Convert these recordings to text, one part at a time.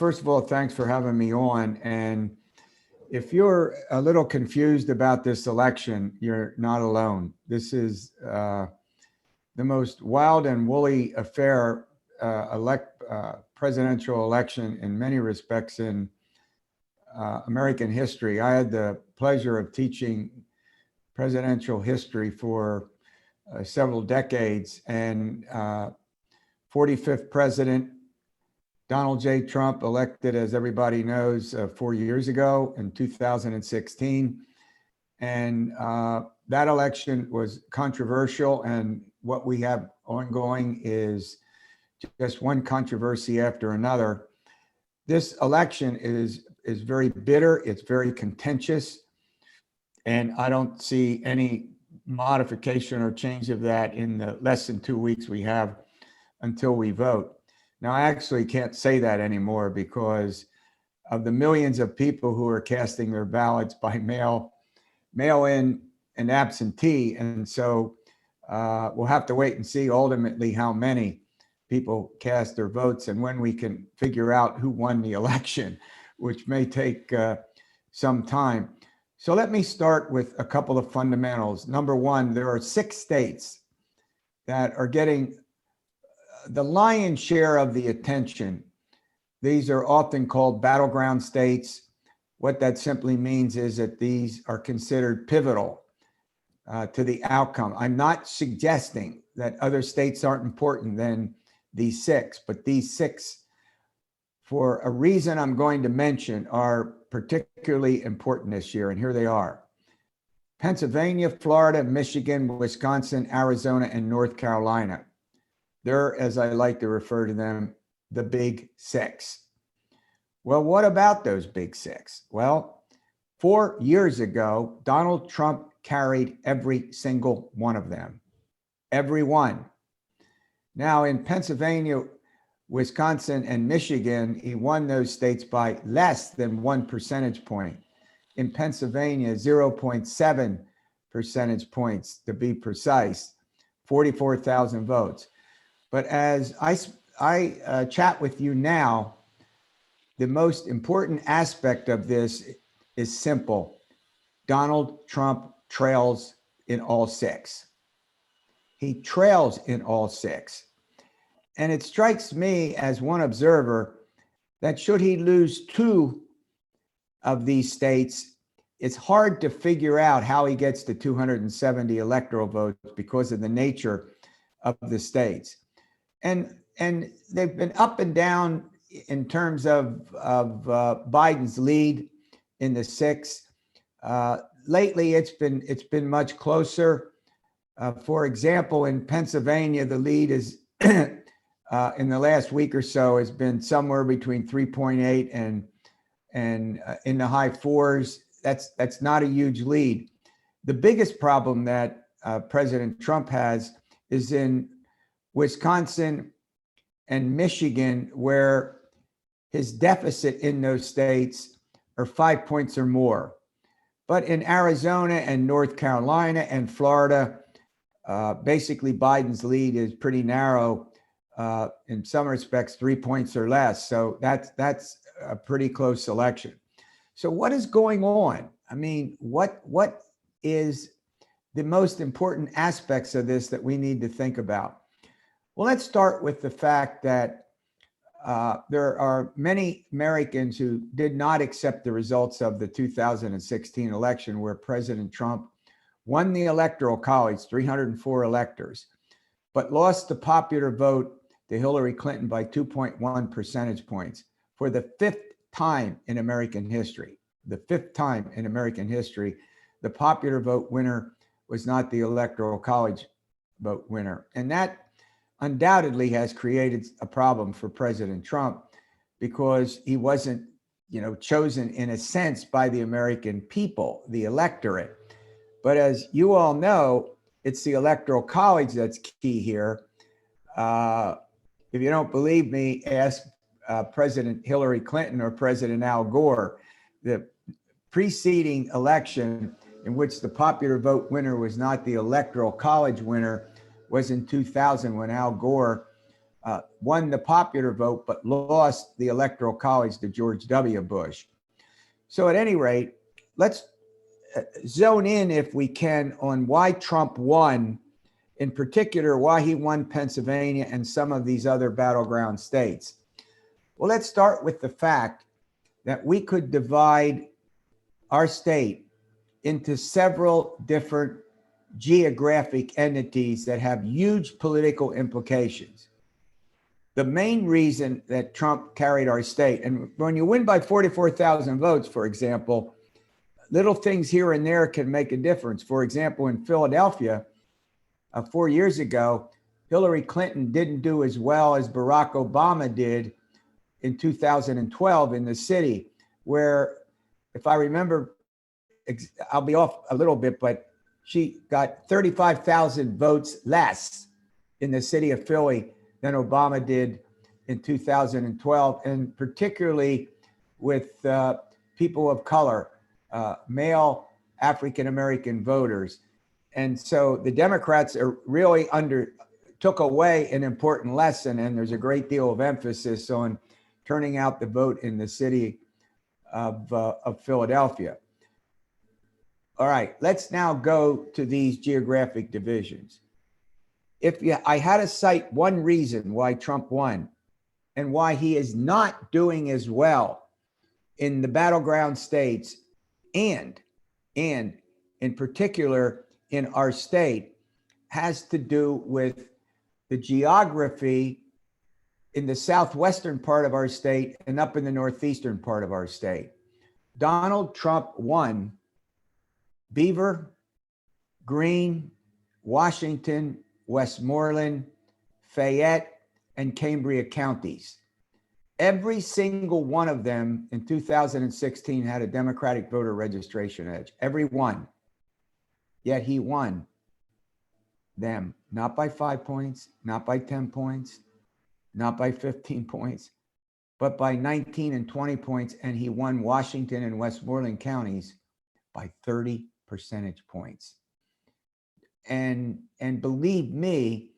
first of all, thanks for having me on. And if you're a little confused about this election, you're not alone. This is the most wild and woolly affair, presidential election in many respects in American history. I had the pleasure of teaching presidential history for several decades, and 45th president Donald J. Trump, elected, as everybody knows, 4 years ago in 2016. And that election was controversial. And what we have ongoing is just one controversy after another. This election is very bitter. It's very contentious. And I don't see any modification or change of that in the less than 2 weeks we have until we vote. Now, I actually can't say that anymore because of the millions of people who are casting their ballots by mail-in and absentee. And so we'll have to wait and see ultimately how many people cast their votes and when we can figure out who won the election, which may take some time. So let me start with a couple of fundamentals. Number one, there are 6 states that are getting the lion's share of the attention. These are often called battleground states. What that simply means is that these are considered pivotal to the outcome. I'm not suggesting that other states aren't important than these 6, but these 6, for a reason I'm going to mention, are particularly important this year, and here they are. Pennsylvania, Florida, Michigan, Wisconsin, Arizona, and North Carolina. They're, as I like to refer to them, the big 6. Well, what about those big 6? Well, 4 years ago, Donald Trump carried every single one of them. Every one. Now, in Pennsylvania, Wisconsin, and Michigan, he won those states by less than 1 percentage point. In Pennsylvania, 0.7 percentage points to be precise, 44,000 votes. But as I chat with you now, the most important aspect of this is simple. Donald Trump trails in all 6. He trails in all 6. And it strikes me as one observer that should he lose 2 of these states, it's hard to figure out how he gets to 270 electoral votes because of the nature of the states. And they've been up and down in terms of Biden's lead in the 6. Lately, it's been much closer. For example, in Pennsylvania, the lead is in the last week or so has been somewhere between 3.8 and in the high 4s. That's not a huge lead. The biggest problem that President Trump has is in Wisconsin and Michigan, where his deficit in those states are 5 points or more. But in Arizona and North Carolina and Florida, basically Biden's lead is pretty narrow, in some respects 3 points or less. So that's a pretty close election. So what is going on? I mean, what is the most important aspects of this that we need to think about? Well, let's start with the fact that there are many Americans who did not accept the results of the 2016 election, where President Trump won the Electoral College, 304 electors, but lost the popular vote to Hillary Clinton by 2.1 percentage points for the 5th time in American history. The 5th time in American history, the popular vote winner was not the Electoral College vote winner. And that undoubtedly has created a problem for President Trump because he wasn't, chosen in a sense by the American people, the electorate. But as you all know, it's the Electoral College that's key here. If you don't believe me, ask President Hillary Clinton or President Al Gore. The preceding election in which the popular vote winner was not the Electoral College winner was in 2000, when Al Gore won the popular vote, but lost the Electoral College to George W. Bush. So at any rate, let's zone in, if we can, on why Trump won, in particular, why he won Pennsylvania and some of these other battleground states. Well, let's start with the fact that we could divide our state into several different geographic entities that have huge political implications. The main reason that Trump carried our state, and when you win by 44,000 votes, for example, little things here and there can make a difference. For example, in Philadelphia, 4 years ago, Hillary Clinton didn't do as well as Barack Obama did in 2012 in the city, where, if I remember, I'll be off a little bit, but she got 35,000 votes less in the city of Philly than Obama did in 2012, and particularly with people of color, male African-American voters. And so the Democrats are really took away an important lesson, and there's a great deal of emphasis on turning out the vote in the city of Philadelphia. All right, let's now go to these geographic divisions. I had to cite one reason why Trump won and why he is not doing as well in the battleground states, and in particular in our state, has to do with the geography in the southwestern part of our state and up in the northeastern part of our state. Donald Trump won Beaver, Greene, Washington, Westmoreland, Fayette, and Cambria counties. Every single one of them in 2016 had a Democratic voter registration edge. Every one. Yet he won them, not by 5 points, not by 10 points, not by 15 points, but by 19 and 20 points. And he won Washington and Westmoreland counties by 30 percentage points. And believe me,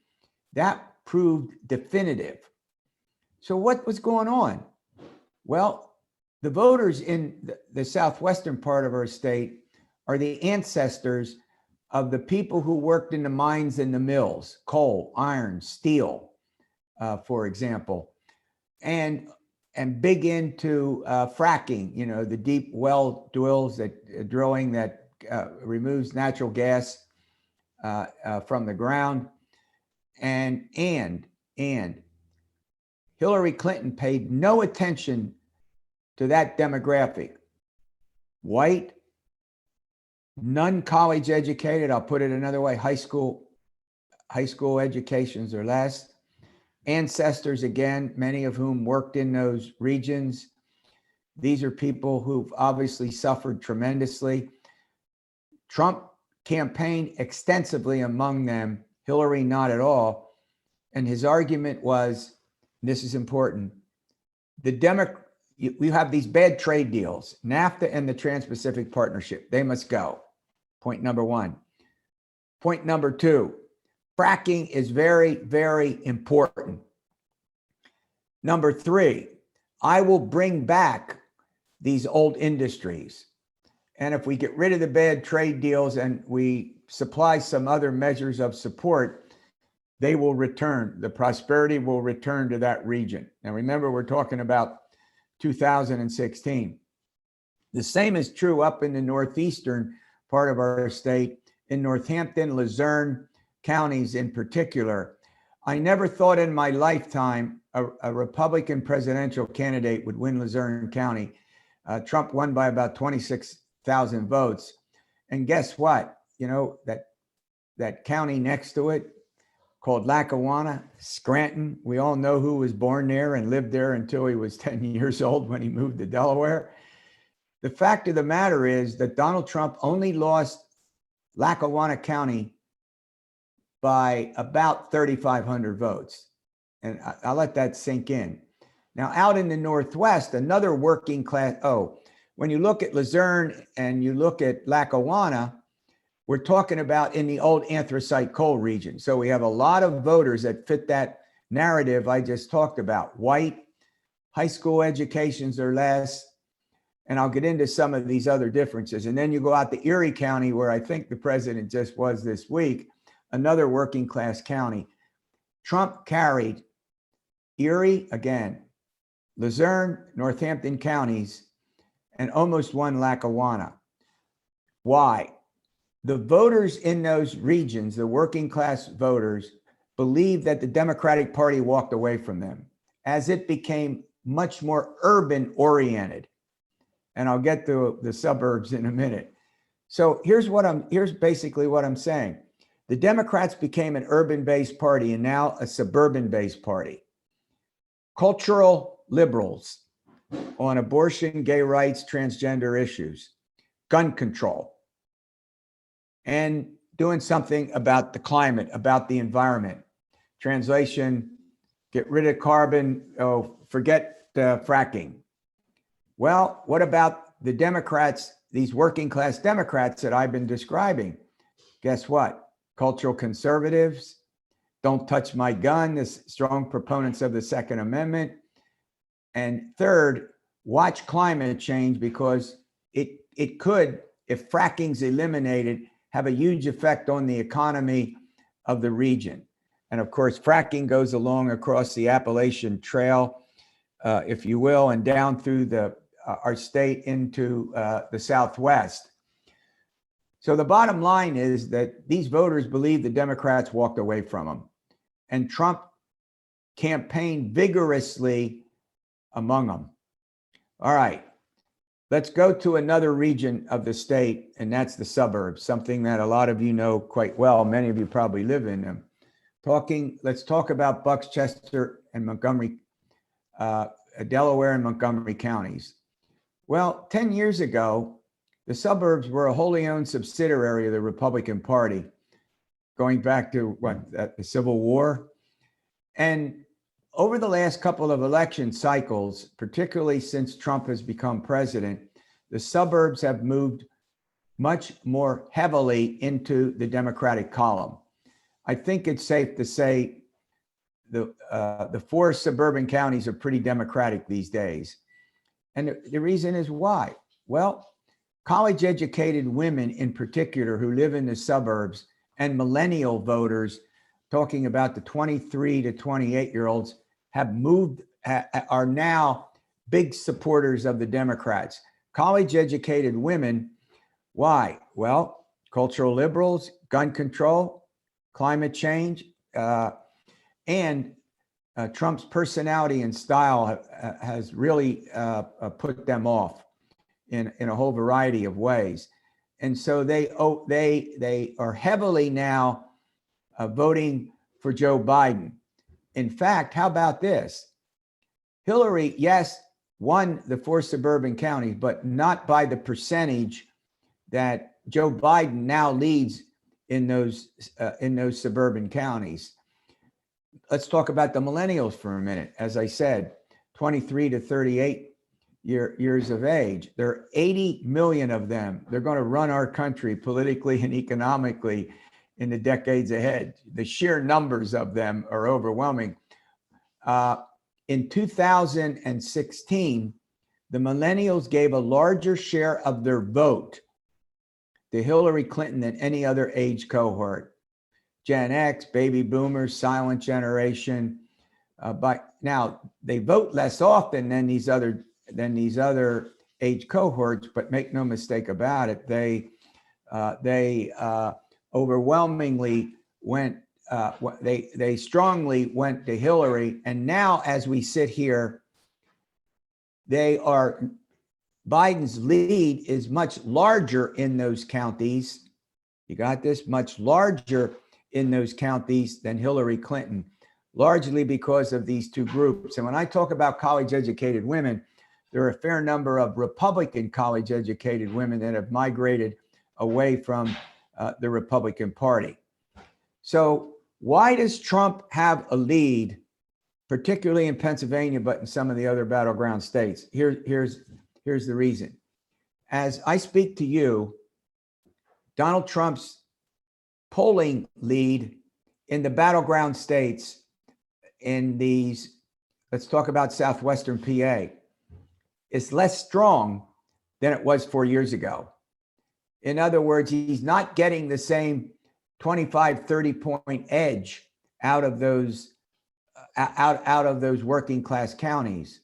that proved definitive. So what was going on? Well, the voters in the southwestern part of our state are the ancestors of the people who worked in the mines and the mills, coal, iron, steel, for example, and big into fracking, the deep well drilling that removes natural gas from the ground. And Hillary Clinton paid no attention to that demographic. White, non-college educated, I'll put it another way, high school educations or less. Ancestors, again, many of whom worked in those regions. These are people who've obviously suffered tremendously. Trump campaigned extensively among them, Hillary not at all. And his argument was, this is important, we have these bad trade deals, NAFTA and the Trans-Pacific Partnership, they must go. Point number one. Point number two, fracking is very, very important. Number three, I will bring back these old industries. And if we get rid of the bad trade deals and we supply some other measures of support, they will return. The prosperity will return to that region. Now, remember, we're talking about 2016. The same is true up in the northeastern part of our state, in Northampton, Luzerne counties in particular. I never thought in my lifetime a Republican presidential candidate would win Luzerne County. Trump won by about 26,000 votes. And guess what? That county next to it called Lackawanna, Scranton. We all know who was born there and lived there until he was 10 years old when he moved to Delaware. The fact of the matter is that Donald Trump only lost Lackawanna County by about 3,500 votes. And I'll let that sink in. Now, out in the Northwest, another working class, when you look at Luzerne and you look at Lackawanna, we're talking about in the old anthracite coal region. So we have a lot of voters that fit that narrative I just talked about. White, high school educations or less, and I'll get into some of these other differences. And then you go out to Erie County, where I think the president just was this week, another working class county. Trump carried Erie, again, Luzerne, Northampton counties, and almost won Lackawanna. Why? The voters in those regions, the working class voters, believed that the Democratic Party walked away from them as it became much more urban oriented. And I'll get to the suburbs in a minute. So here's basically what I'm saying. The Democrats became an urban-based party and now a suburban-based party. Cultural liberals on abortion, gay rights, transgender issues, gun control, and doing something about the climate, about the environment. Translation, get rid of carbon, forget fracking. Well, what about the Democrats, these working class Democrats that I've been describing? Guess what? Cultural conservatives, don't touch my gun, the strong proponents of the Second Amendment. And third, watch climate change, because it could, if fracking's eliminated, have a huge effect on the economy of the region. And of course, fracking goes along across the Appalachian Trail, if you will, and down through our state into the Southwest. So the bottom line is that these voters believe the Democrats walked away from them, and Trump campaigned vigorously among them. All right, let's go to another region of the state, and that's the suburbs, something that a lot of you know quite well. Many of you probably live in them. Let's talk about Bucks, Chester, and Montgomery, Delaware and Montgomery counties. Well, 10 years ago, the suburbs were a wholly owned subsidiary of the Republican Party, going back to the Civil War. And over the last couple of election cycles, particularly since Trump has become president, the suburbs have moved much more heavily into the Democratic column. I think it's safe to say the four suburban counties are pretty Democratic these days. And the reason is why? Well, college-educated women in particular who live in the suburbs, and millennial voters, talking about the 23 to 28-year-olds, are now big supporters of the Democrats. College-educated women, why? Well, cultural liberals, gun control, climate change, and Trump's personality and style has really put them off in a whole variety of ways. And so they are heavily now voting for Joe Biden. In fact, how about this? Hillary, yes, won the four suburban counties, but not by the percentage that Joe Biden now leads in those suburban counties. Let's talk about the millennials for a minute. As I said, 23 to 38 years of age. There are 80 million of them. They're going to run our country politically and economically in the decades ahead. The sheer numbers of them are overwhelming. In 2016, the millennials gave a larger share of their vote to Hillary Clinton than any other age cohort. Gen X, baby boomers, silent generation. But now they vote less often than these other age cohorts, but make no mistake about it, they overwhelmingly went. They strongly went to Hillary, and now as we sit here, Biden's lead is much larger in those counties. You got this? Much larger in those counties than Hillary Clinton, largely because of these two groups. And when I talk about college-educated women, there are a fair number of Republican college-educated women that have migrated away from the Republican Party. So why does Trump have a lead, particularly in Pennsylvania, but in some of the other battleground states? Here's the reason. As I speak to you, Donald Trump's polling lead in the battleground states in these, let's talk about southwestern PA, is less strong than it was 4 years ago. In other words, he's not getting the same 25, 30-point edge out of those working class counties.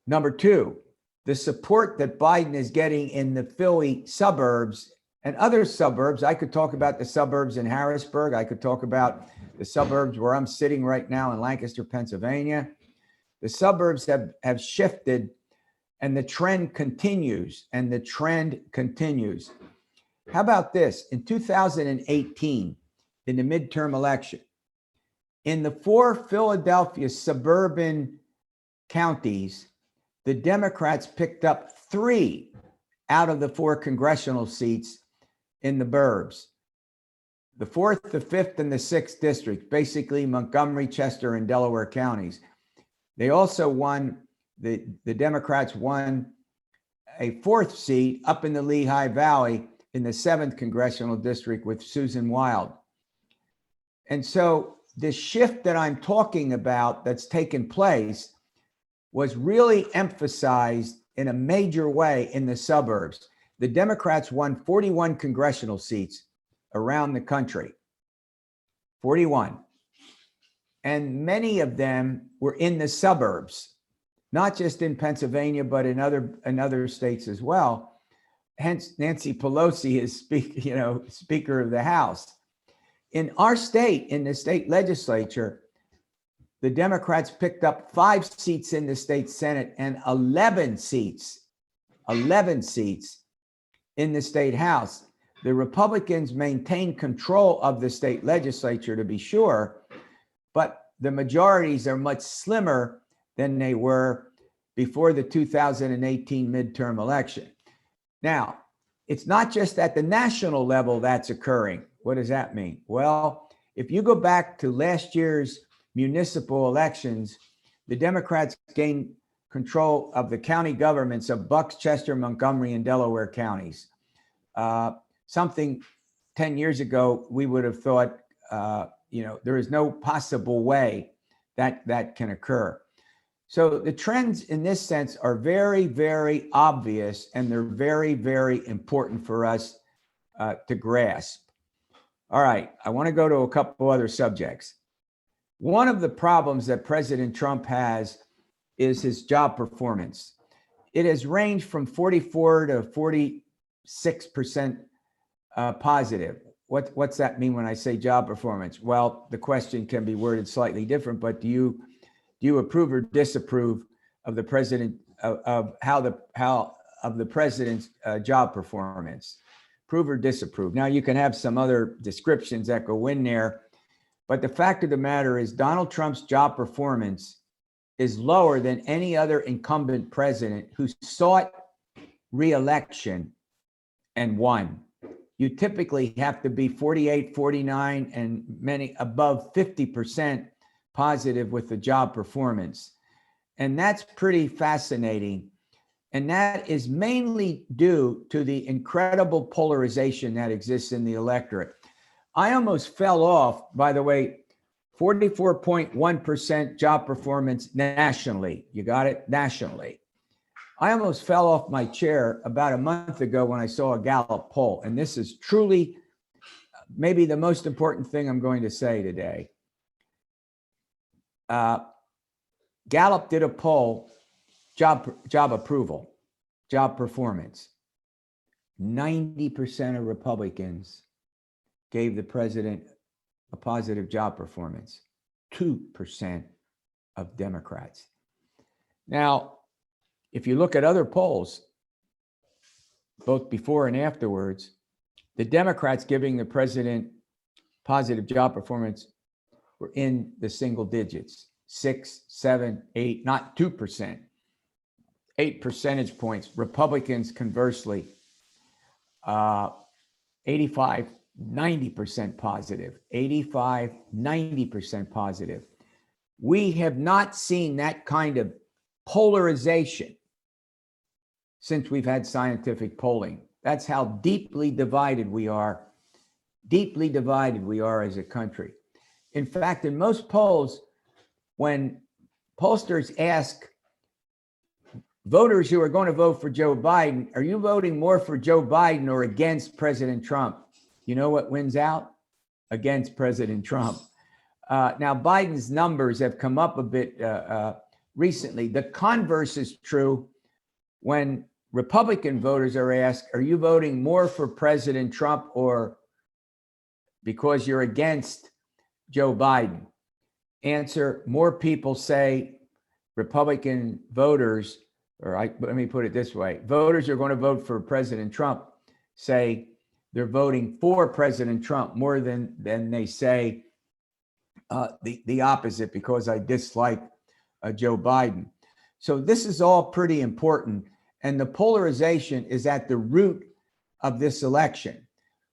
Number two, the support that Biden is getting in the Philly suburbs and other suburbs. I could talk about the suburbs in Harrisburg. I could talk about the suburbs where I'm sitting right now in Lancaster, Pennsylvania. The suburbs have shifted, and the trend continues, How about this? In 2018, in the midterm election, in the 4 Philadelphia suburban counties, the Democrats picked up 3 out of the 4 congressional seats in the burbs. The 4th, the 5th, and the 6th district, basically Montgomery, Chester, and Delaware counties. They also won, the Democrats won a 4th seat up in the Lehigh Valley in the 7th congressional district with Susan Wild. And so the shift that I'm talking about that's taken place was really emphasized in a major way in the suburbs. The Democrats won 41 congressional seats around the country, 41. And many of them were in the suburbs, not just in Pennsylvania, but in other states as well. Hence, Nancy Pelosi is Speaker of the House. In our state, in the state legislature, the Democrats picked up 5 seats in the state Senate and 11 seats in the state House. The Republicans maintained control of the state legislature, to be sure, but the majorities are much slimmer than they were before the 2018 midterm election. Now, it's not just at the national level that's occurring. What does that mean? Well, if you go back to last year's municipal elections, the Democrats gained control of the county governments of Bucks, Chester, Montgomery, and Delaware counties. Something 10 years ago, we would have thought, there is no possible way that can occur. So the trends in this sense are very, very obvious, and they're very, very important for us to grasp. All right, I want to go to a couple other subjects. One of the problems that President Trump has is his job performance. It has ranged from 44 to 46% positive. What's that mean when I say job performance? Well, the question can be worded slightly different, but do you approve or disapprove of the president of the president's job performance? Approve or disapprove? Now, you can have some other descriptions that go in there, but the fact of the matter is Donald Trump's job performance is lower than any other incumbent president who sought re-election and won. You typically have to be 48, 49, and many above 50% positive with the job performance. And that's pretty fascinating. And that is mainly due to the incredible polarization that exists in the electorate. I almost fell off, by the way, 44.1% job performance nationally. You got it? Nationally. I almost fell off my chair about a month ago when I saw a Gallup poll. And this is truly maybe the most important thing I'm going to say today. Gallup did a poll, job approval, job performance. 90% of Republicans gave the president a positive job performance. 2% of Democrats. Now, if you look at other polls, both before and afterwards, the Democrats giving the president positive job performance were in the single digits, 6, 7, 8, not 2%, 8 percentage points. Republicans, conversely, 85, 90% positive, 85, 90% positive. We have not seen that kind of polarization since we've had scientific polling. That's how deeply divided we are as a country. In fact, in most polls, when pollsters ask voters who are going to vote for Joe Biden, are you voting more for Joe Biden or against President Trump? You know what wins out? Against President Trump. Now, Biden's numbers have come up a bit recently. The converse is true when Republican voters are asked, are you voting more for President Trump or because you're against Joe Biden? Answer, more people say Republican voters, let me put it this way, voters who are going to vote for President Trump say they're voting for President Trump more than they say the opposite, because I dislike Joe Biden. So this is all pretty important. And the polarization is at the root of this election,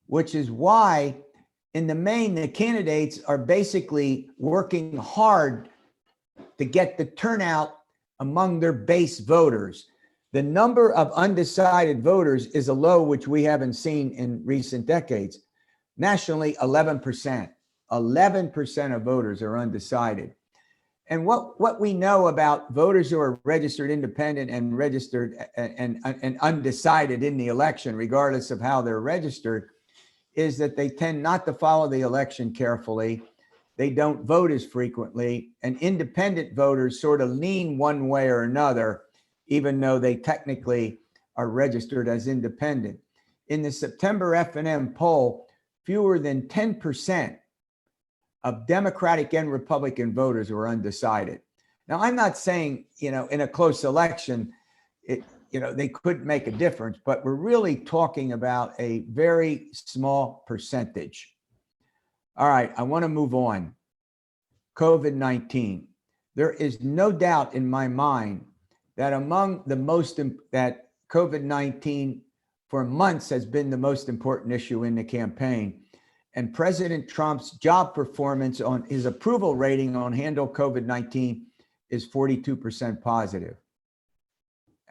which is why in the main, the candidates are basically working hard to get the turnout among their base voters. The number of undecided voters is a low which we haven't seen in recent decades. Nationally, 11%. 11% of voters are undecided. And what we know about voters who are registered independent and registered and undecided in the election, regardless of how they're registered, is that they tend not to follow the election carefully. They don't vote as frequently, and independent voters sort of lean one way or another, even though they technically are registered as independent. In the September F&M poll, fewer than 10% of Democratic and Republican voters were undecided. Now, I'm not saying, in a close election, they could make a difference, but we're really talking about a very small percentage. All right, I want to move on. COVID-19. There is no doubt in my mind that that COVID-19 for months has been the most important issue in the campaign. And President Trump's job performance on his approval rating on handle COVID-19 is 42% positive.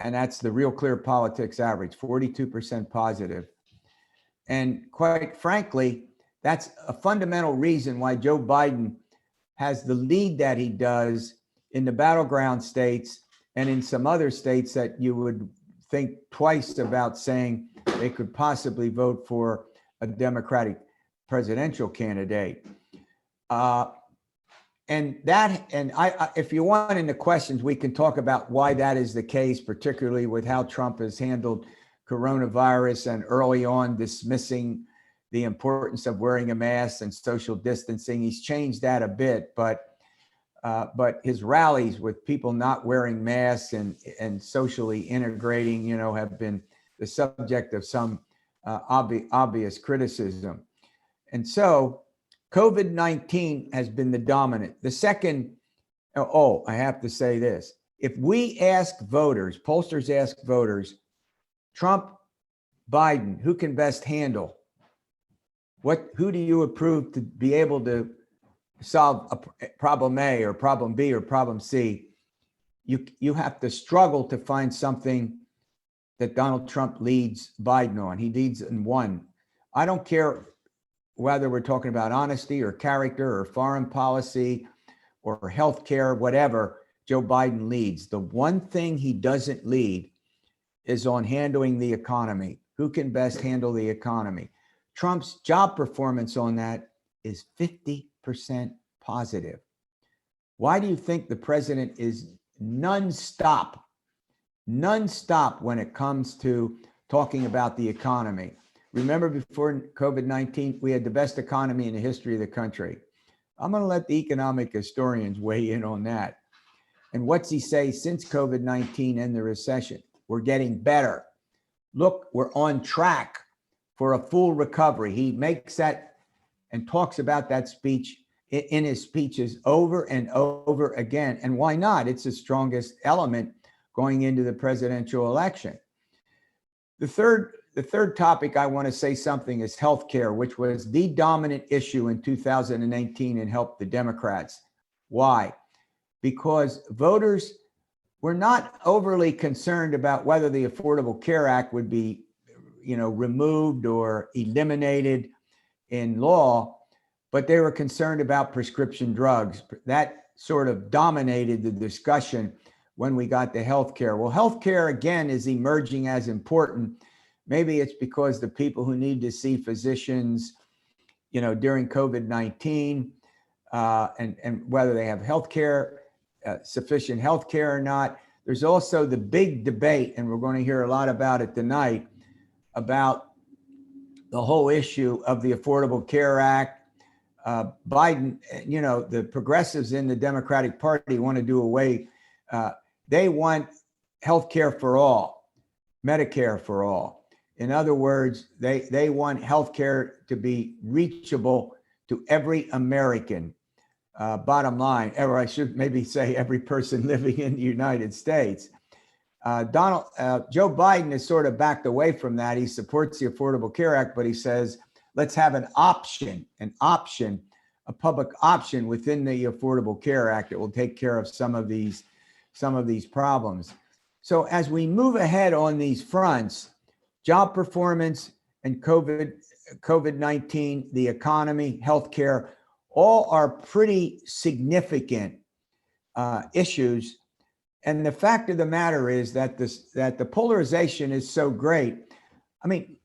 And that's the Real Clear Politics average, 42% positive. And quite frankly, that's a fundamental reason why Joe Biden has the lead that he does in the battleground states and in some other states that you would think twice about saying they could possibly vote for a Democratic presidential candidate. If you want in the questions, we can talk about why that is the case, particularly with how Trump has handled coronavirus and early on dismissing the importance of wearing a mask and social distancing. He's changed that a bit, but his rallies with people not wearing masks and socially integrating, have been the subject of some obvious criticism. And so COVID-19 has been the dominant. The second, I have to say this. If we ask voters, pollsters ask voters, Trump, Biden, who can best handle? Who do you approve to be able to solve a problem A or problem B or problem C? You have to struggle to find something that Donald Trump leads Biden on. He leads in one. I don't care whether we're talking about honesty or character or foreign policy or healthcare, whatever, Joe Biden leads. The one thing he doesn't lead is on handling the economy. Who can best handle the economy? Trump's job performance on that is 50% positive. Why do you think the president is nonstop when it comes to talking about the economy? Remember, before COVID-19, we had the best economy in the history of the country. I'm going to let the economic historians weigh in on that. And what's he say since COVID-19 and the recession? We're getting better. Look, we're on track for a full recovery. He makes that and talks about that speech in his speeches over and over again. And why not? It's the strongest element going into the presidential election. The third topic I want to say something is healthcare, which was the dominant issue in 2018 and helped the Democrats. Why? Because voters were not overly concerned about whether the Affordable Care Act would be, removed or eliminated in law, but they were concerned about prescription drugs. That sort of dominated the discussion when we got to healthcare. Well, healthcare again is emerging as important. Maybe it's because the people who need to see physicians, during COVID-19, and whether they have healthcare, sufficient healthcare or not. There's also the big debate, and we're going to hear a lot about it tonight, about the whole issue of the Affordable Care Act. Biden, the progressives in the Democratic Party want to do away. They want health care for all, Medicare for all. In other words, they want health care to be reachable to every American. Bottom line, or I should maybe say every person living in the United States. Joe Biden has sort of backed away from that. He supports the Affordable Care Act, but he says, let's have a public option within the Affordable Care Act that will take care of some of these problems. So as we move ahead on these fronts, job performance and COVID-19, the economy, healthcare, all are pretty significant issues. And the fact of the matter is that the polarization is so great. I mean,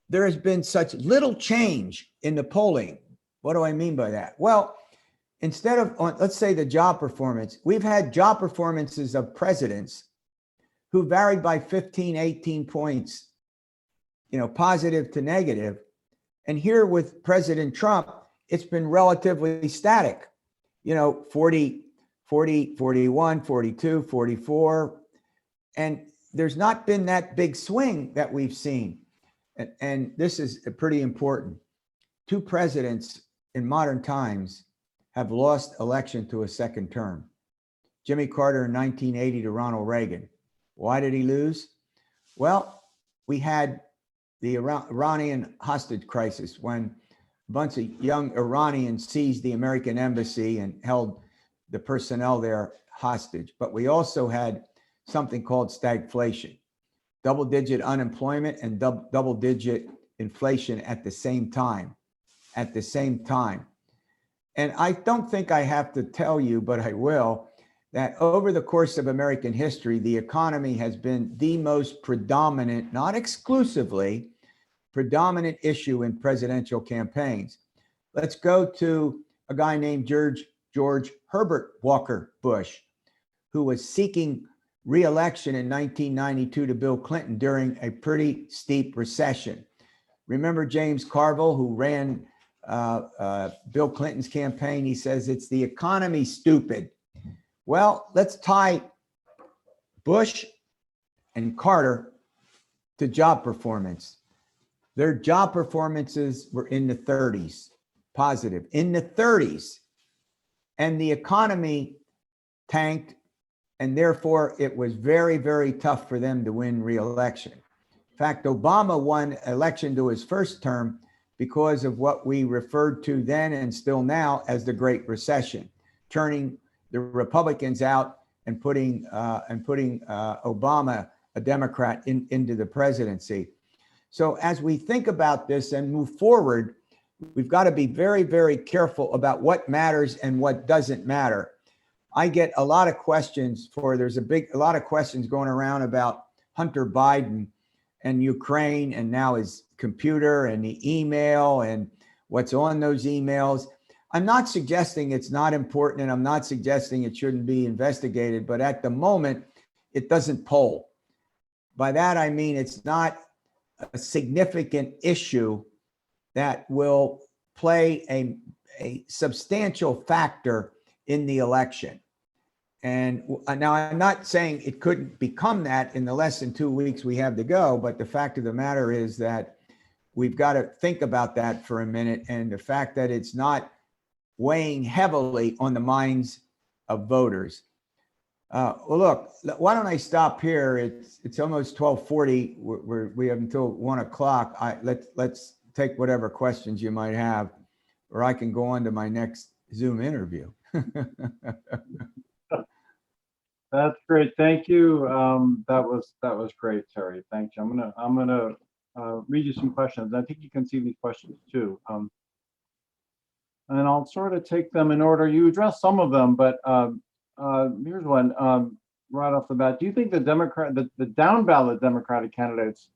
there has been such little change in the polling. What do I mean by that? Well, instead of, let's say, the job performance, we've had job performances of presidents who varied by 15, 18 points, positive to negative. And here with President Trump, it's been relatively static, 40, 41, 42, 44. And there's not been that big swing that we've seen. And this is pretty important. Two presidents in modern times have lost election to a second term. Jimmy Carter in 1980 to Ronald Reagan. Why did he lose? Well, we had the Iranian hostage crisis when a bunch of young Iranians seized the American embassy and held the personnel there hostage. But we also had something called stagflation, double-digit unemployment and double-digit inflation at the same time. And I don't think I have to tell you, but I will, that over the course of American history, the economy has been the most predominant, not exclusively, predominant issue in presidential campaigns. Let's go to a guy named George Herbert Walker Bush, who was seeking re-election in 1992 to Bill Clinton during a pretty steep recession. Remember James Carville, who ran Bill Clinton's campaign? He says, it's the economy, stupid. Well, let's tie Bush and Carter to job performance. Their job performances were in the 30s, positive, in the 30s. And the economy tanked, and therefore it was very, very tough for them to win re-election. In fact, Obama won election to his first term because of what we referred to then and still now as the Great Recession, turning the Republicans out and putting Obama, a Democrat, into the presidency. So as we think about this and move forward, we've got to be very, very careful about what matters and what doesn't matter. I get a lot of questions there's a lot of questions going around about Hunter Biden and Ukraine and now his computer and the email and what's on those emails. I'm not suggesting it's not important, and I'm not suggesting it shouldn't be investigated, but at the moment, it doesn't poll. By that, I mean it's not a significant issue that will play a substantial factor in the election. And now I'm not saying it couldn't become that in the less than 2 weeks we have to go, but the fact of the matter is that we've got to think about that for a minute, and the fact that it's not weighing heavily on the minds of voters. Well, look, why don't I stop here? It's almost 12:40. We have until 1 o'clock. Let's take whatever questions you might have, or I can go on to my next Zoom interview. That's great. Thank you. That was great, Terry. Thank you. I'm gonna read you some questions. I think you can see these questions too. and I'll sort of take them in order. You addressed some of them, but here's one right off the bat. Do you think the the down ballot Democratic candidates,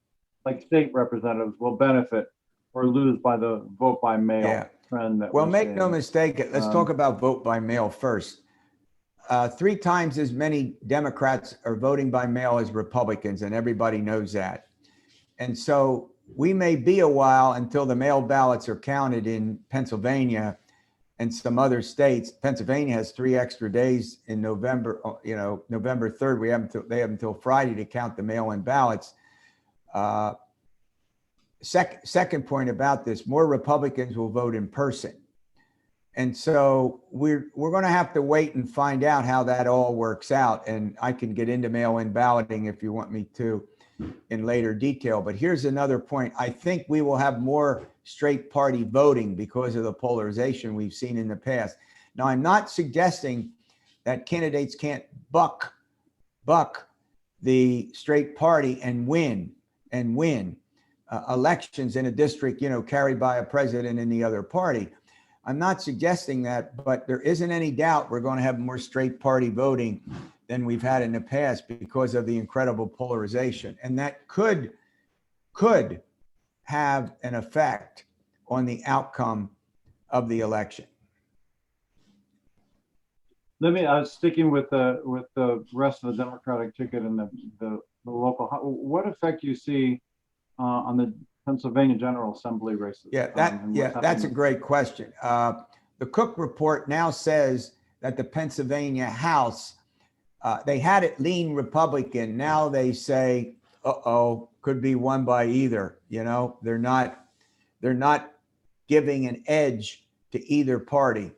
like state representatives, will benefit or lose by the vote by mail Yeah. trend that Well, we're make seeing? no mistake, let's talk about vote by mail first. 3 times as many Democrats are voting by mail as Republicans, and everybody knows that. And so we may be a while until the mail ballots are counted in Pennsylvania and some other states. Pennsylvania has 3 extra days in November, November 3rd. They have until Friday to count the mail-in ballots. Second point about this, more Republicans will vote in person. And so we're going to have to wait and find out how that all works out. And I can get into mail-in balloting if you want me to in later detail. But here's another point. I think we will have more straight party voting because of the polarization we've seen in the past. Now, I'm not suggesting that candidates can't buck the straight party and win elections in a district, carried by a president in the other party. I'm not suggesting that, but there isn't any doubt we're going to have more straight party voting than we've had in the past because of the incredible polarization. And that could have an effect on the outcome of the election. I was sticking with the rest of the Democratic ticket and the local. What effect do you see on the Pennsylvania General Assembly races? Yeah, that's a great question. The Cook report now says that the Pennsylvania House, they had it lean Republican. Now they say, could be won by either. They're not giving an edge to either party.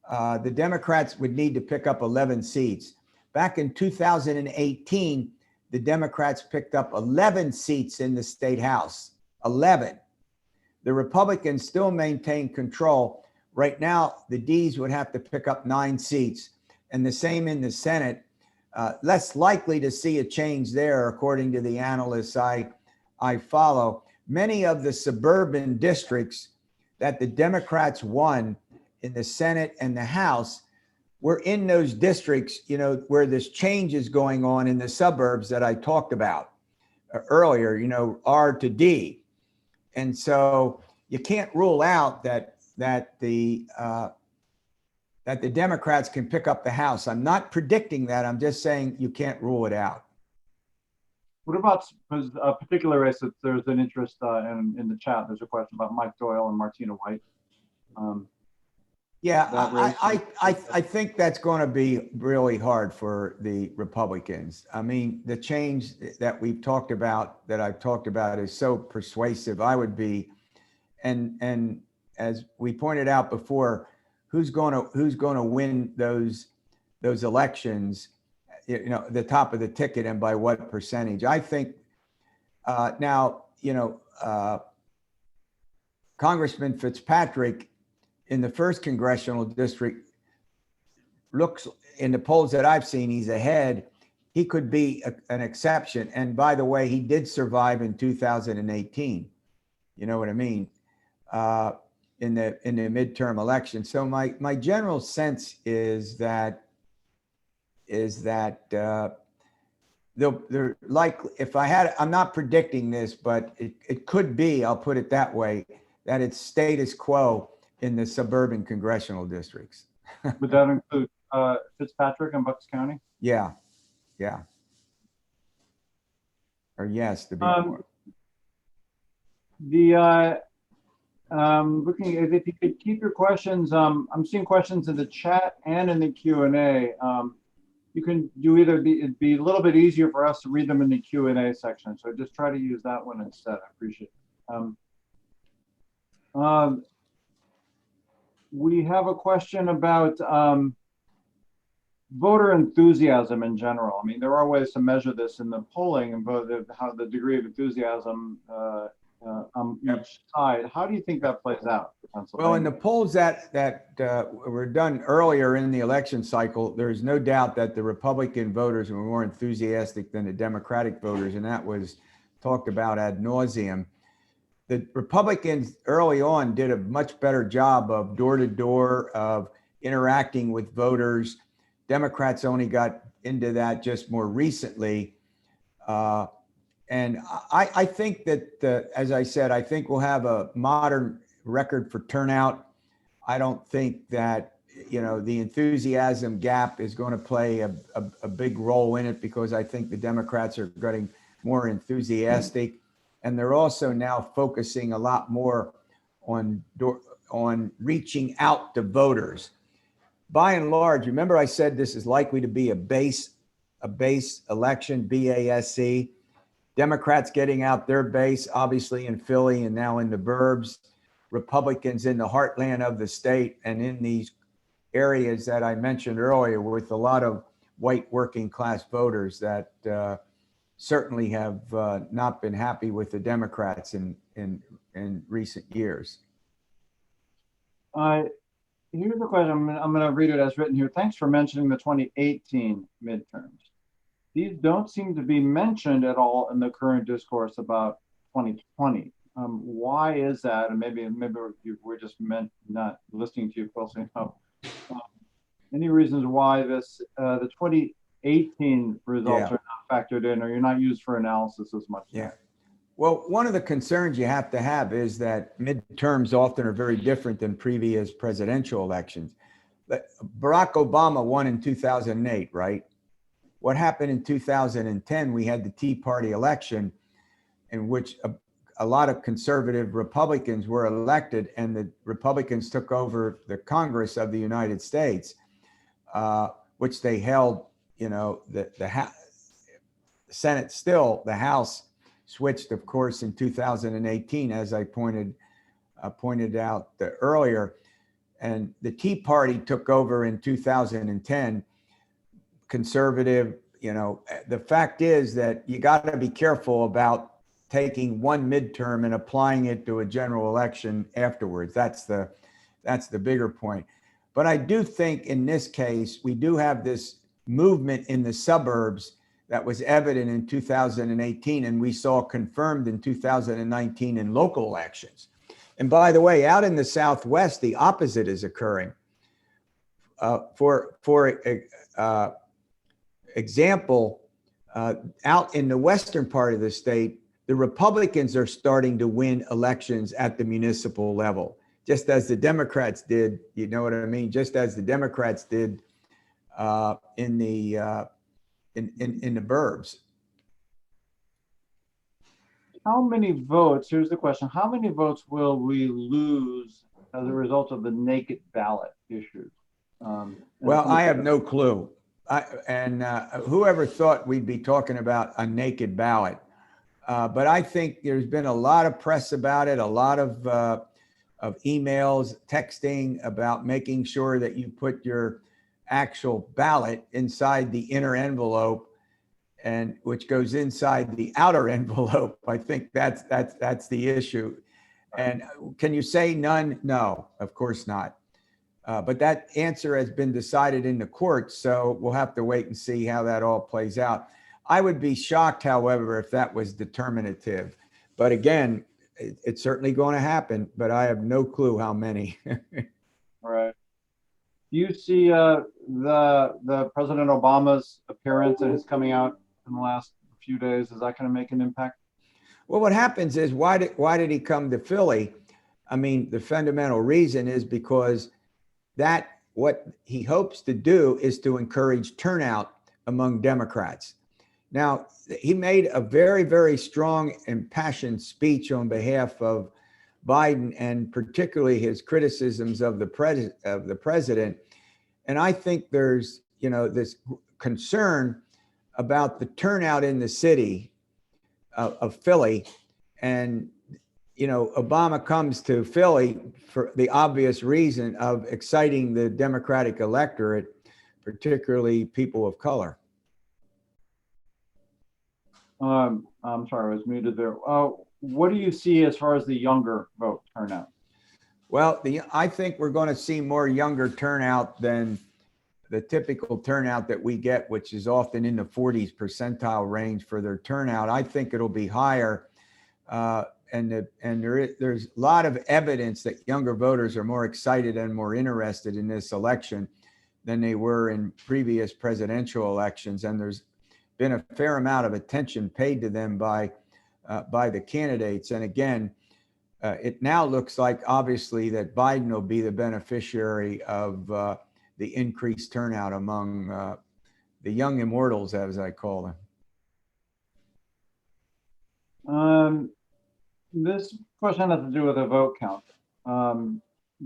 The Democrats would need to pick up 11 seats. Back in 2018, the Democrats picked up 11 seats in the state house. 11. The Republicans still maintain control. Right now, the Ds would have to pick up 9 seats, and the same in the Senate. Less likely to see a change there, according to the analysts I follow. Many of the suburban districts that the Democrats won in the Senate and the House were in those districts, where this change is going on in the suburbs that I talked about earlier, R to D. And so you can't rule out that the Democrats can pick up the House. I'm not predicting that. I'm just saying you can't rule it out. What about a particular race that there's an interest in the chat? There's a question about Mike Doyle and Martina White. I think that's going to be really hard for the Republicans. I mean, the change that I've talked about is so persuasive. I would be, and as we pointed out before, who's going to win those elections, the top of the ticket, and by what percentage? I think now, Congressman Fitzpatrick in the 1st congressional district looks, in the polls that I've seen, he's ahead. He could be an exception. And by the way, he did survive in 2018. You know what I mean? In the midterm election. So my general sense is that they're likely, I'm not predicting this, but it could be, I'll put it that way, that it's status quo in the suburban congressional districts. Would that include Fitzpatrick and Bucks County? Yeah. Or yes, to be more. Looking, if you could keep your questions, I'm seeing questions in the chat and in the Q&A. You can do it'd be a little bit easier for us to read them in the Q&A section. So just try to use that one instead. I appreciate it. We have a question about voter enthusiasm in general. I mean, there are ways to measure this in the polling and how the degree of enthusiasm on each side. How do you think that plays out for Pennsylvania? Well, in the polls that were done earlier in the election cycle, there's no doubt that the Republican voters were more enthusiastic than the Democratic voters, and that was talked about ad nauseum. the Republicans early on did a much better job of door to door, of interacting with voters. Democrats only got into that just more recently. And I think that, as I said, I think we'll have a modern record for turnout. I don't think that, the enthusiasm gap is going to play a big role in it, because I think the Democrats are getting more enthusiastic. And they're also now focusing a lot more on reaching out to voters. By and large, remember I said this is likely to be a base election, BASE. Democrats getting out their base, obviously in Philly and now in the burbs. Republicans in the heartland of the state and in these areas that I mentioned earlier, with a lot of white working class voters that certainly have not been happy with the Democrats in recent years. Here's the question. I'm going to read it as written here. Thanks for mentioning the 2018 midterms. These don't seem to be mentioned at all in the current discourse about 2020. Why is that? And maybe we're just not listening to you closely enough. Any reasons why the 2018 results are not factored in, or you're not used for analysis as much? Yeah. Well, one of the concerns you have to have is that midterms often are very different than previous presidential elections. Barack Obama won in 2008, right? What happened in 2010, we had the Tea Party election, in which a lot of conservative Republicans were elected, and the Republicans took over the Congress of the United States, which they held, the Senate still, the House switched, of course, in 2018, as I pointed out earlier. And the Tea Party took over in 2010, conservative. The fact is that you got to be careful about taking one midterm and applying it to a general election afterwards. That's the bigger point. But I do think in this case, we do have this movement in the suburbs that was evident in 2018, and we saw confirmed in 2019 in local elections. And by the way, out in the Southwest, the opposite is occurring. For example, out in the western part of the state, the Republicans are starting to win elections at the municipal level, just as the Democrats did. You know what I mean? Just as the Democrats did in the burbs. How many votes? Here's the question: how many votes will we lose as a result of the naked ballot issue? Well, I have no clue. Whoever thought we'd be talking about a naked ballot? But I think there's been a lot of press about it, a lot of emails, texting about making sure that you put your actual ballot inside the inner envelope, and which goes inside the outer envelope. I think that's the issue. And can you say none? No, of course not. But that answer has been decided in the courts, so we'll have to wait and see how that all plays out. I would be shocked, however, if that was determinative. But again, it's certainly going to happen, but I have no clue how many. All right. Do you see the President Obama's appearance and his coming out in the last few days? Is that going to make an impact? Well, what happens is, why did he come to Philly? I mean, the fundamental reason is because what he hopes to do is to encourage turnout among Democrats. Now, he made a very, very strong, impassioned speech on behalf of Biden, and particularly his criticisms of the president. And I think there's, this concern about the turnout in the city of Philly. And, Obama comes to Philly for the obvious reason of exciting the Democratic electorate, particularly people of color. I'm sorry, I was muted there. What do you see as far as the younger vote turnout? Well, I think we're going to see more younger turnout than the typical turnout that we get, which is often in the 40s percentile range for their turnout. I think it'll be higher. there's a lot of evidence that younger voters are more excited and more interested in this election than they were in previous presidential elections. And there's been a fair amount of attention paid to them by the candidates. And again, it now looks like obviously that Biden will be the beneficiary of the increased turnout among the young immortals, as I call them. This question has to do with a vote count.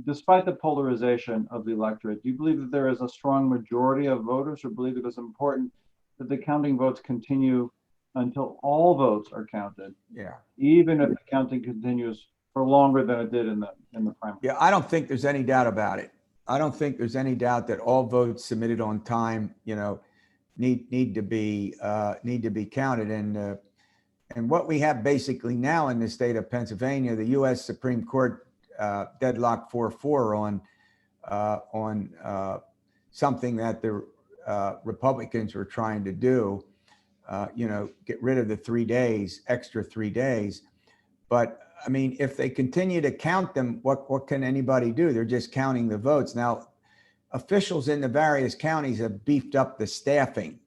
Despite the polarization of the electorate, do you believe that there is a strong majority of voters who believe it is important that the counting votes continue until all votes are counted? Yeah. Even if the counting continues for longer than it did in the primary. Yeah, I don't think there's any doubt about it. I don't think there's any doubt that all votes submitted on time, need to be counted. And what we have basically now in the state of Pennsylvania, the U.S. Supreme Court deadlocked 4-4 on something that the Republicans were trying to do, get rid of the extra 3 days. But I mean, if they continue to count them, what can anybody do? They're just counting the votes. Now, officials in the various counties have beefed up the staffing.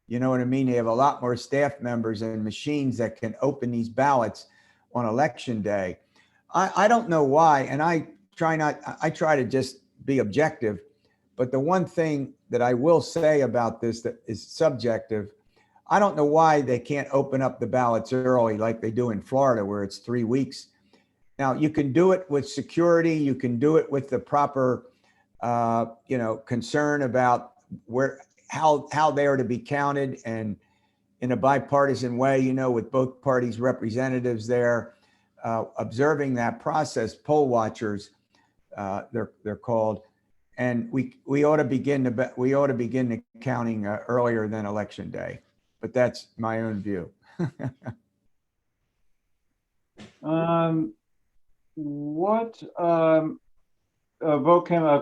You know what I mean? They have a lot more staff members and machines that can open these ballots on election day. I don't know why, and I try to just be objective, but the one thing that I will say about this that is subjective, I don't know why they can't open up the ballots early like they do in Florida, where it's 3 weeks. Now, you can do it with security. You can do it with the proper, concern about how they are to be counted, and in a bipartisan way, with both parties' representatives there, observing that process. Poll watchers, they're called, and we ought to begin the counting earlier than election day. But that's my own view. A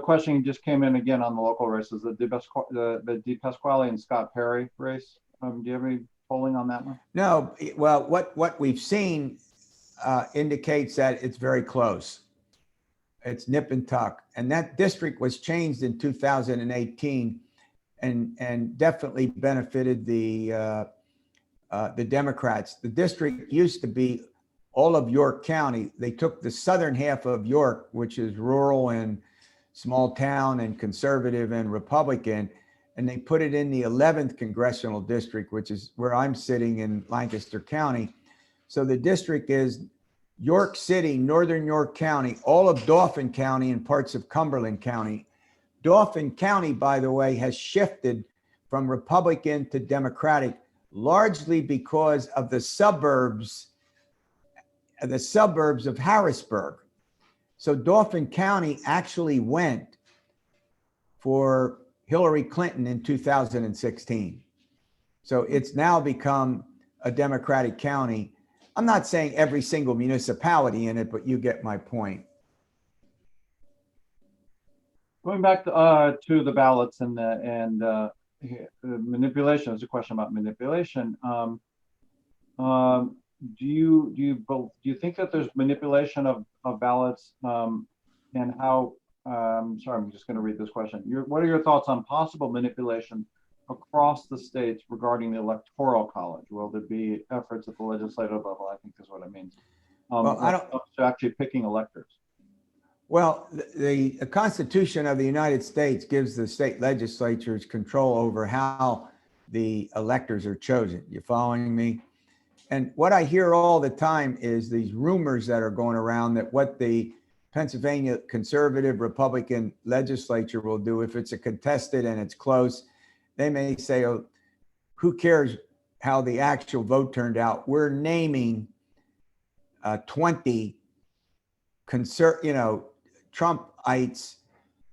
question just came in again on the local races, the DePasquale and Scott Perry race. Do you have any polling on that one? No. Well, what we've seen indicates that it's very close. It's nip and tuck, and that district was changed in 2018. And definitely benefited the Democrats. The district used to be all of York County. They took the southern half of York, which is rural and small town and conservative and Republican, and they put it in the 11th congressional district, which is where I'm sitting in Lancaster County. So the district is York City, northern York County, all of Dauphin County, and parts of Cumberland County. Dauphin County, by the way, has shifted from Republican to Democratic, largely because of the suburbs of Harrisburg. So Dauphin County actually went for Hillary Clinton in 2016. So it's now become a Democratic county. I'm not saying every single municipality in it, but you get my point. Going back to the ballots and manipulation, there's a question about manipulation. Do you think that there's manipulation of ballots, and how? Sorry, I'm just going to read this question. What are your thoughts on possible manipulation across the states regarding the Electoral College? Will there be efforts at the legislative level? I think is what it means. To actually picking electors. Well, the Constitution of the United States gives the state legislatures control over how the electors are chosen. You following me? And what I hear all the time is these rumors that are going around that what the Pennsylvania conservative Republican legislature will do if it's a contested and it's close, they may say, oh, who cares how the actual vote turned out? We're naming 20 Trumpites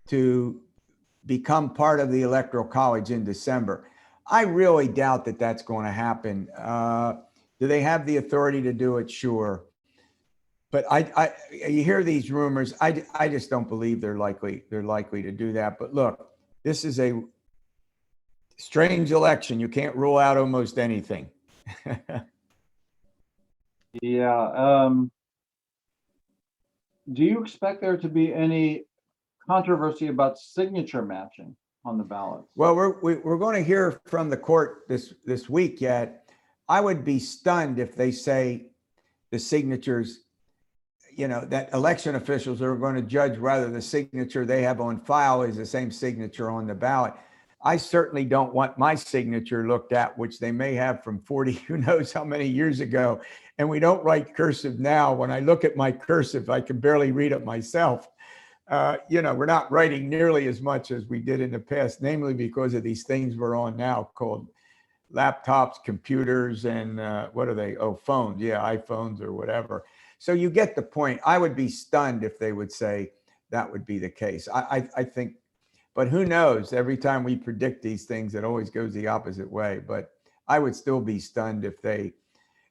to become part of the Electoral College in December. I really doubt that that's going to happen. Do they have the authority to do it? Sure. But you hear these rumors. I just don't believe they're likely to do that. But look, this is a strange election. You can't rule out almost anything. Yeah. Do you expect there to be any controversy about signature matching on the ballots? Well, we're going to hear from the court this week yet. I would be stunned if they say the signatures, that election officials are going to judge whether the signature they have on file is the same signature on the ballot. I certainly don't want my signature looked at, which they may have from 40, who knows how many years ago. And we don't write cursive now. When I look at my cursive, I can barely read it myself. We're not writing nearly as much as we did in the past, namely because of these things we're on now called laptops, computers, and what are they? Oh, phones. Yeah, iPhones or whatever. So you get the point. I would be stunned if they would say that would be the case. I think, but who knows? Every time we predict these things, it always goes the opposite way. But I would still be stunned if they,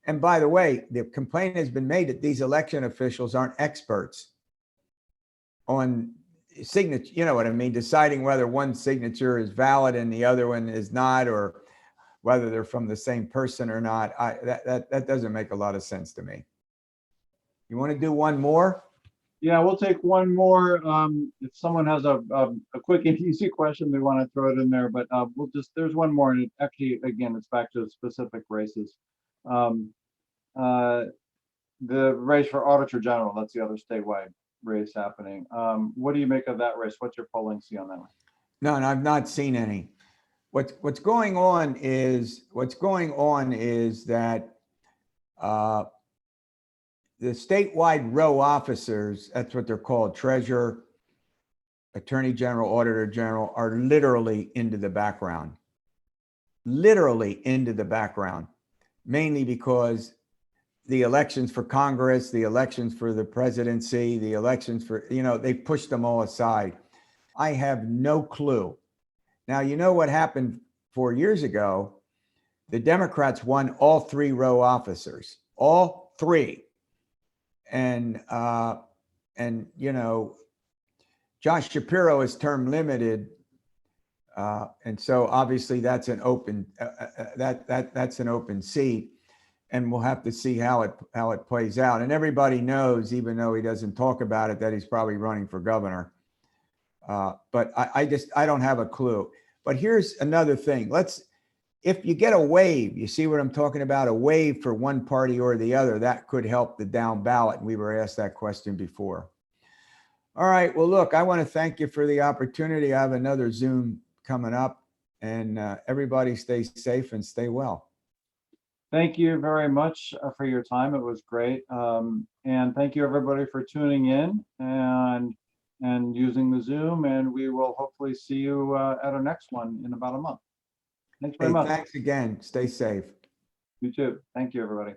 and by the way, the complaint has been made that these election officials aren't experts on signature, you know what I mean, deciding whether one signature is valid and the other one is not, or whether they're from the same person or not. That doesn't make a lot of sense to me. You want to do one more? Yeah, we'll take one more. If someone has a quick and easy question, they want to throw it in there, but there's one more, and it actually, again, it's back to specific races. The race for Auditor General, that's the other statewide race happening. What do you make of that race? What's your polling see on that one? No, I've not seen any. What's going on is that the statewide row officers, that's what they're called, treasurer, attorney general, auditor general, are literally into the background, mainly because the elections for Congress, the elections for the presidency, the elections for, they pushed them all aside. I have no clue. Now, you know what happened 4 years ago? The Democrats won all 3 row officers, all 3. And Josh Shapiro is term limited. And so obviously that's an open, that's an open seat, and we'll have to see how it plays out. And everybody knows, even though he doesn't talk about it, that he's probably running for governor. But I don't have a clue. But here's another thing. If you get a wave, you see what I'm talking about, a wave for one party or the other, that could help the down ballot. We were asked that question before. All right. Well, look, I want to thank you for the opportunity. I have another Zoom coming up, and everybody stay safe and stay well. Thank you very much for your time. It was great. And thank you everybody for tuning in and using the Zoom, and we will hopefully see you at our next one in about a month. Thanks very much. Thanks again. Stay safe. You too. Thank you, everybody.